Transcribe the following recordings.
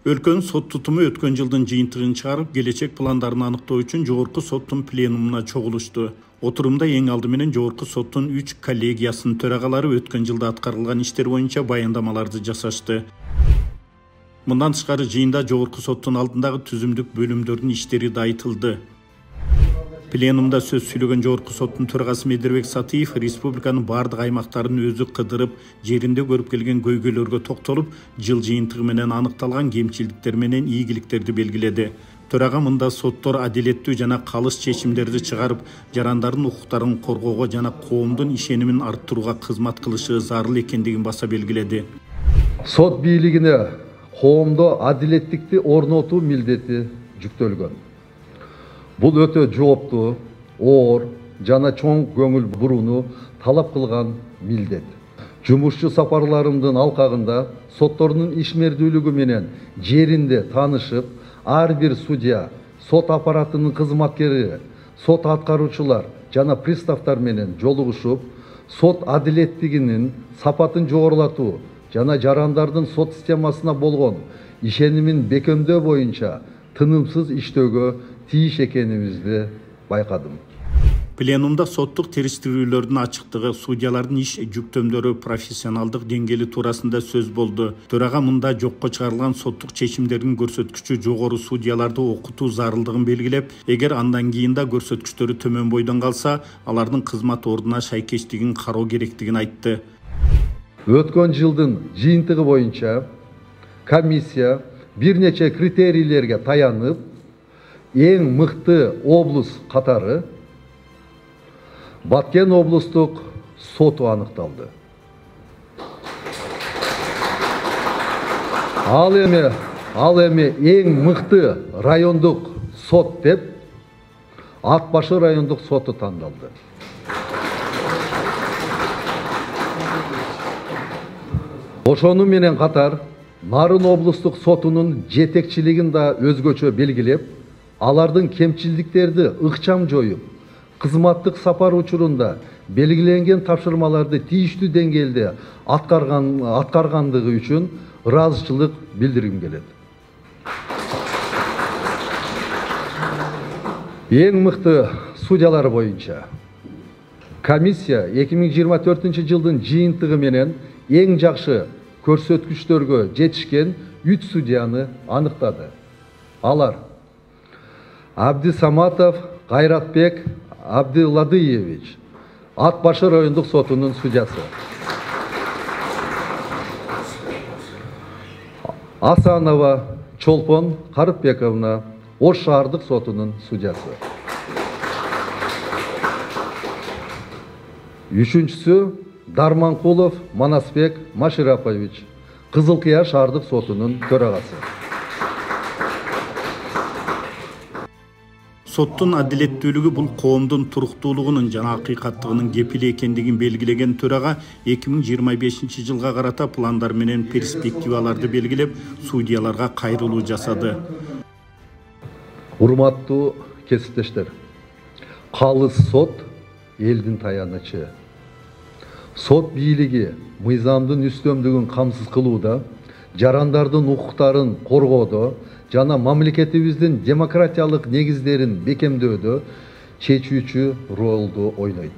Өлкөнүн сот тутуму өткөн жылдын жыйынтыгын чыгарып, келечек пландарын аныктоо үчүн Жогорку соттун пленумуна чогулушту. Отурумда эң алды менен Жогорку соттун 3 коллегиясынын төрагалары өткөн жылда аткарылган иштер боюнча баяндамаларды жасашты. Мындан тышкары жыйында Жогорку соттун алдындагы түзүмдүк бөлүмдөрдүн иштери да айтылды. Пленумда сөз сүйлөгөн Жогорку соттун төрагасы Медербек Сатыев республиканын бардык аймактарын өзү кыдырып, жеринде көрүп келген көйгөйлөргө токтолуп, жыл жыйынтыгы менен аныкталган кемчиликтер менен ийгиликтерди белгиледи. Төрага мында соттор адилеттүү жана калыс чечимдерди чыгарып, жарандардын укуктарын коргоого жана коомдун ишенимин арттырууга кызмат кылышы зарыл экендигин баса белгиледи. Сот бийлигине коомдо адилеттикти орнотуу милдети жүктөлгөн. Бул өтө жооптуу, оор жана чоң көңүл бурууну талап кылган милдет. Жумушчу сапарларымдын алкагында соттордун ишмердүүлүгү менен жеринде таанышып, ар бир судья, сот аппаратынын кызматкери, сот аткаруучулар жана приставтар менен жолугушуп, сот адилеттигинин сапатын жогорулатуу жана жарандардын сот системасына болгон ишенимин бекемдөө боюнча тынымсыз иштөөгө тийиш экенибизди байкадым. Пленумда соттук териштирүүлөрдүн ачыктыгы, судьялардын иш жүктөмдөрү, профессионалдык деңгээли туурасында сөз болду. Төрага мында жокко чыгарылган соттук чечимдердин көрсөткүчү жогору судьяларды окутуу зарылдыгын белгилеп, эгер андан кийин да көрсөткүчтөрү төмөн бойдон калса, алардын кызмат ордуна шайкештигин кароо керектигин айтты. Өткөн жылдын жыйынтыгы боюнча комиссия бир нече критерийлерге таянып, эң мыкты облус катары Баткен облустук соту аныкталды. Ал эми эң мыкты райондук сот деп Ат башы райондук соту тандалды. Ошону менен катар Нарын облустук сотунун жетекчилигин да өзгөчө белгилеп, алардын кемчилдиктерди ыкчам жоюп, кызматтык сапар учурунда белгиленген тапшырмаларды тийиштүү деңгээлде аткаргандыгы үчүн ыраазычылык билдиргим келет. Эң мыкты судьялар боюнча комиссия 2024 жылдын жыйынтыгы менен эң жакшы көрсөткүчтөргө жетишкен 3 судьяны аныктады. Алар Абдисаматов Кайратбек Абдыладыевич, Ат башы райондук сотунун судьясы. Асанова Чолпон Карыпбековна, Ош шаардык сотунун судьясы. Үчүнчүсү Дарманкулов Манасбек Маширапович, Кызыл Кыя шаардык сотунун төрагасы. Соттун адилеттүүлүгү бул коомдун туруктуулугунун жана акыйкаттыгынын кепили экендигин белгилеген төрага 2025 жылга карата пландар менен перспективаларды белгилеп, судьяларга кайрылуу жасады. Урматтуу кесиптештер, калыс сот элдин таянычы. Сот бийлиги мыйзамдын үстөмдүгүн камсыз кылууда, жарандардын укуктарын коргоодо жана мамлекетибиздин демократиялык негиздерин бекемдөөдө чечүүчү ролду ойнойт.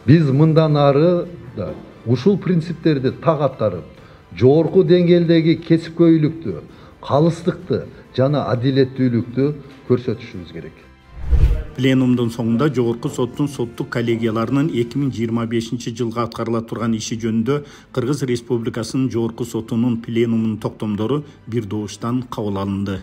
Биз мындан ары да ушул принциптерди так аткарып, жогорку деңгээлдеги кесипкөйлүктү, калыстыкты жана адилеттүүлүктү көрсөтүшүбүз керек. Пленумдун соңунда Жогорку соттун соттук коллегияларынын 2025 жылга аткарыла турган иши жөнүндө Кыргыз Республикасынын Жогорку сотунун пленумунун токтомдору бир добуштан кабыл алынды.